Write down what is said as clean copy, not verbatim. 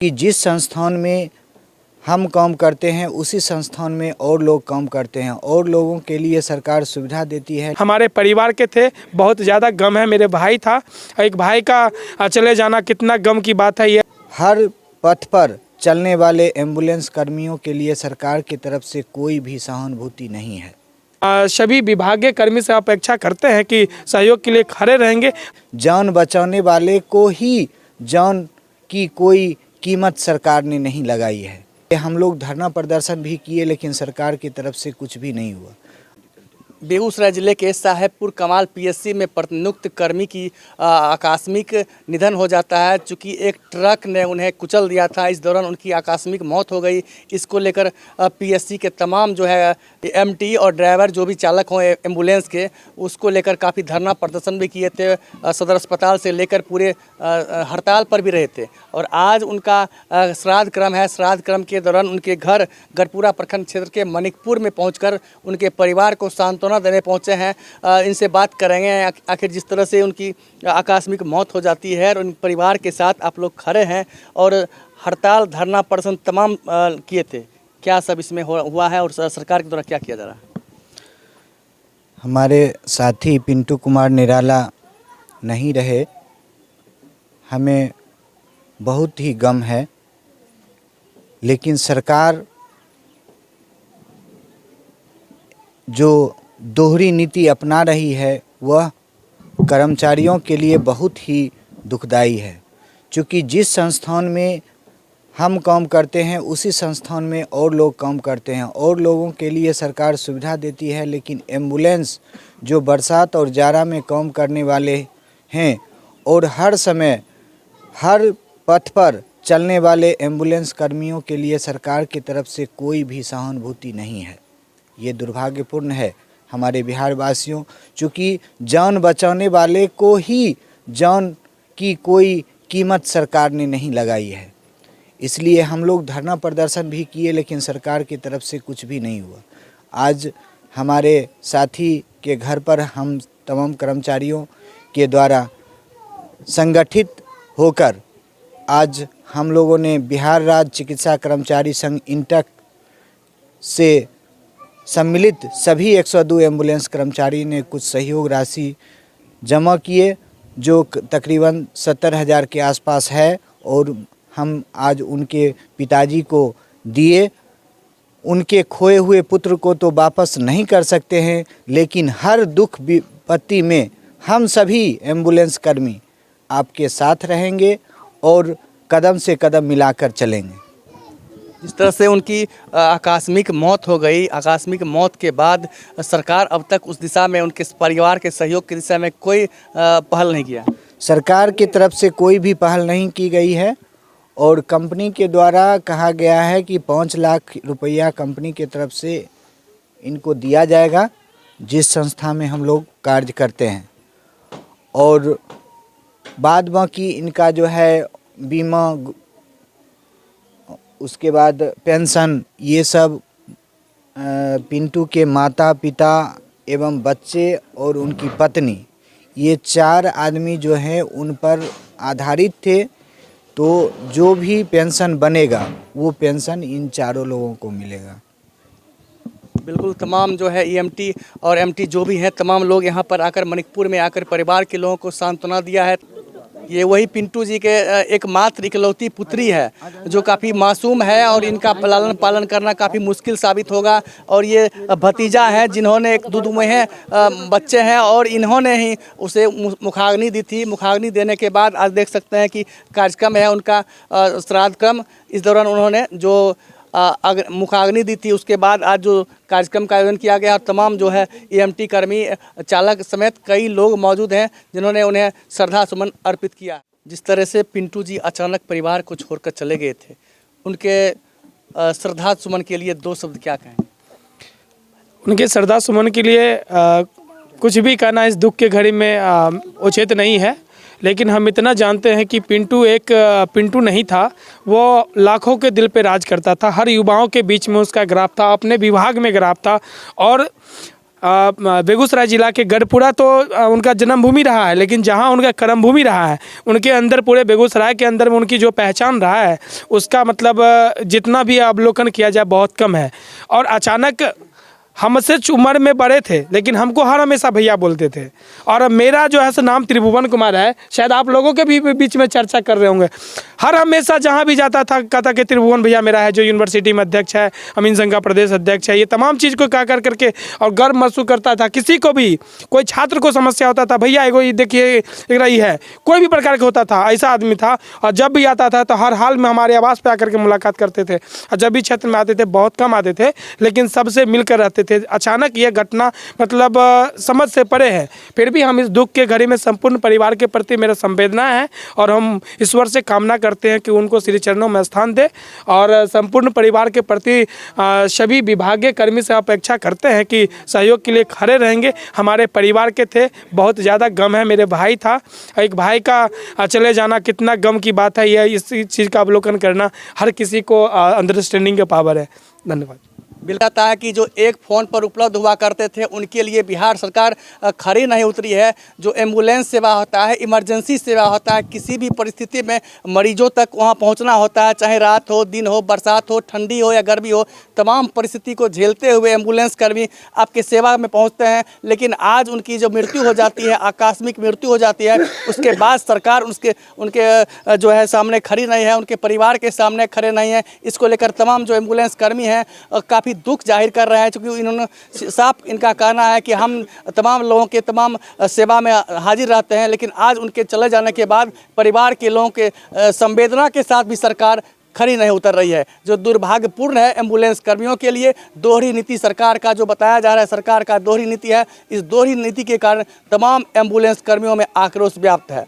कि जिस संस्थान में हम काम करते हैं उसी संस्थान में और लोग काम करते हैं और लोगों के लिए सरकार सुविधा देती है। हमारे परिवार के थे, बहुत ज़्यादा गम है। मेरे भाई था, एक भाई का चले जाना कितना गम की बात है। ये हर पथ पर चलने वाले एम्बुलेंस कर्मियों के लिए सरकार की तरफ से कोई भी सहानुभूति नहीं है। सभी विभागीय कर्मी से अपेक्षा करते हैं कि सहयोग के लिए खड़े रहेंगे। जान बचाने वाले को ही जान की कोई कीमत सरकार ने नहीं लगाई है। हम लोग धरना प्रदर्शन भी किए लेकिन सरकार की तरफ से कुछ भी नहीं हुआ। बेगूसराय जिले के साहेबपुर कमाल पीएससी में प्रतिनियुक्त कर्मी की आकस्मिक निधन हो जाता है। चूँकि एक ट्रक ने उन्हें कुचल दिया था, इस दौरान उनकी आकस्मिक मौत हो गई। इसको लेकर पीएससी के तमाम जो है एमटी और ड्राइवर जो भी चालक हों एम्बुलेंस के, उसको लेकर काफ़ी धरना प्रदर्शन भी किए थे। सदर अस्पताल से लेकर पूरे हड़ताल पर भी रहे थे। और आज उनका श्राद्ध क्रम है। श्राद्ध क्रम के दौरान उनके घर गढ़पुरा प्रखंड क्षेत्र के मनिकपुर में पहुँचकर उनके परिवार को सांत्वना देने पहुंचे हैं। इनसे बात करेंगे आखिर जिस तरह से उनकी आकस्मिक मौत हो जाती है और उन परिवार के साथ आप लोग खड़े हैं और हड़ताल धरना प्रदर्शन तमाम किए थे, क्या सब इसमें हुआ है और सरकार के द्वारा क्या किया जा रहा है? हमारे साथी पिंटू कुमार निराला नहीं रहे, हमें बहुत ही गम है। लेकिन सरकार जो दोहरी नीति अपना रही है वह कर्मचारियों के लिए बहुत ही दुखदाई है। क्योंकि जिस संस्थान में हम काम करते हैं उसी संस्थान में और लोग काम करते हैं और लोगों के लिए सरकार सुविधा देती है। लेकिन एम्बुलेंस जो बरसात और जाड़ा में काम करने वाले हैं और हर समय हर पथ पर चलने वाले एम्बुलेंस कर्मियों के लिए सरकार की तरफ से कोई भी सहानुभूति नहीं है। ये दुर्भाग्यपूर्ण है हमारे बिहार वासियों। चूँकि जान बचाने वाले को ही जान की कोई कीमत सरकार ने नहीं लगाई है, इसलिए हम लोग धरना प्रदर्शन भी किए लेकिन सरकार की तरफ से कुछ भी नहीं हुआ। आज हमारे साथी के घर पर हम तमाम कर्मचारियों के द्वारा संगठित होकर आज हम लोगों ने बिहार राज्य चिकित्सा कर्मचारी संघ इंटक से सम्मिलित सभी 102 एम्बुलेंस कर्मचारी ने कुछ सहयोग राशि जमा किए जो तकरीबन 70,000 के आसपास है और हम आज उनके पिताजी को दिए। उनके खोए हुए पुत्र को तो वापस नहीं कर सकते हैं, लेकिन हर दुख विपत्ति में हम सभी एम्बुलेंस कर्मी आपके साथ रहेंगे और कदम से कदम मिलाकर चलेंगे। जिस तरह से उनकी आकस्मिक मौत हो गई, आकस्मिक मौत के बाद सरकार अब तक उस दिशा में उनके परिवार के सहयोग की दिशा में कोई पहल नहीं किया। सरकार की तरफ से कोई भी पहल नहीं की गई है और कंपनी के द्वारा कहा गया है कि 5 लाख रुपया कंपनी की तरफ से इनको दिया जाएगा जिस संस्था में हम लोग कार्य करते हैं। और बाद बाकी इनका जो है बीमा, उसके बाद पेंशन, ये सब पिंटू के माता पिता एवं बच्चे और उनकी पत्नी, ये 4 आदमी जो हैं उन पर आधारित थे। तो जो भी पेंशन बनेगा वो पेंशन इन चारों लोगों को मिलेगा। बिल्कुल, तमाम जो है ईएमटी और एमटी जो भी हैं तमाम लोग यहाँ पर आकर मनिकपुर में आकर परिवार के लोगों को सांत्वना दिया है। ये वही पिंटू जी के एकमात्र इकलौती पुत्री है जो काफ़ी मासूम है और इनका लालन पालन करना काफ़ी मुश्किल साबित होगा। और ये भतीजा है जिन्होंने एक दुधुमेह बच्चे हैं और इन्होंने ही उसे मुखाग्नि दी थी। मुखाग्नि देने के बाद आज देख सकते हैं कि कार्यक्रम है उनका श्राद्ध क्रम। इस दौरान उन्होंने जो मुखाग्नि दी थी, उसके बाद आज जो कार्यक्रम का आयोजन किया गया और तमाम जो है ईएमटी कर्मी चालक समेत कई लोग मौजूद हैं जिन्होंने उन्हें श्रद्धा सुमन अर्पित किया। जिस तरह से पिंटू जी अचानक परिवार को छोड़कर चले गए थे, उनके श्रद्धा सुमन के लिए 2 शब्द क्या कहें? उनके श्रद्धा सुमन के लिए कुछ भी कहना इस दुख के घड़ी में उचित नहीं है। लेकिन हम इतना जानते हैं कि पिंटू एक पिंटू नहीं था, वो लाखों के दिल पे राज करता था। हर युवाओं के बीच में उसका ग्राफ था, अपने विभाग में ग्राफ था और बेगूसराय जिला के गढ़पुरा तो उनका जन्मभूमि रहा है, लेकिन जहाँ उनका कर्मभूमि रहा है उनके अंदर पूरे बेगूसराय के अंदर में उनकी जो पहचान रहा है उसका मतलब जितना भी अवलोकन किया जाए बहुत कम है। और अचानक हमसे उम्र में बड़े थे लेकिन हमको हर हमेशा भैया बोलते थे। और मेरा जो है सो नाम त्रिभुवन कुमार है, शायद आप लोगों के भी बीच में चर्चा कर रहे होंगे। हर हमेशा जहाँ भी जाता था कहता कि त्रिभुवन भैया मेरा है, जो यूनिवर्सिटी में अध्यक्ष है, अमीन संघ का प्रदेश अध्यक्ष है। ये तमाम चीज़ को कह कर करके और गर्व महसूस करता था। किसी को भी कोई छात्र को समस्या होता था, भैया एगो ये देखिए एक रही है, कोई भी प्रकार का होता था, ऐसा आदमी था। और जब भी आता था तो हर हाल में हमारे आवास पर आकर के मुलाकात करते थे। और जब भी क्षेत्र में आते थे, बहुत कम आते थे लेकिन सबसे मिलकर रहते थे। अचानक ये घटना मतलब समझ से परे है, फिर भी हम इस दुख के घड़ी में संपूर्ण परिवार के प्रति मेरा संवेदना है और हम ईश्वर से कामना करते हैं कि उनको श्री चरणों में स्थान दे। और संपूर्ण परिवार के प्रति सभी विभागीय कर्मी से अपेक्षा करते हैं कि सहयोग के लिए खड़े रहेंगे। हमारे परिवार के थे, बहुत ज़्यादा गम है। मेरे भाई था, एक भाई का चले जाना कितना गम की बात है, यह इस चीज़ का अवलोकन करना हर किसी को अंडरस्टैंडिंग का पावर है। धन्यवाद। मिलता है कि जो एक फ़ोन पर उपलब्ध हुआ करते थे उनके लिए बिहार सरकार खड़ी नहीं उतरी है। जो एम्बुलेंस सेवा होता है, इमरजेंसी सेवा होता है, किसी भी परिस्थिति में मरीजों तक वहां पहुंचना होता है, चाहे रात हो, दिन हो, बरसात हो, ठंडी हो या गर्मी हो, तमाम परिस्थिति को झेलते हुए एम्बुलेंस कर्मी आपके सेवा में पहुँचते हैं। लेकिन आज उनकी जो मृत्यु हो जाती है, आकस्मिक मृत्यु हो जाती है, उसके बाद सरकार उनके जो है सामने खड़ी नहीं है, उनके परिवार के सामने खड़े नहीं है। इसको लेकर तमाम जो एम्बुलेंस कर्मी हैं काफ़ी दुख जाहिर कर रहे हैं, क्योंकि इन्होंने साफ इनका कहना है कि हम तमाम लोगों के तमाम सेवा में हाजिर रहते हैं, लेकिन आज उनके चले जाने के बाद परिवार के लोगों के संवेदना के साथ भी सरकार खड़ी नहीं उतर रही है, जो दुर्भाग्यपूर्ण है एम्बुलेंस कर्मियों के लिए। दोहरी नीति सरकार का जो बताया जा रहा है, सरकार का दोहरी नीति है। इस दोहरी नीति के कारण तमाम एम्बुलेंस कर्मियों में आक्रोश व्याप्त है।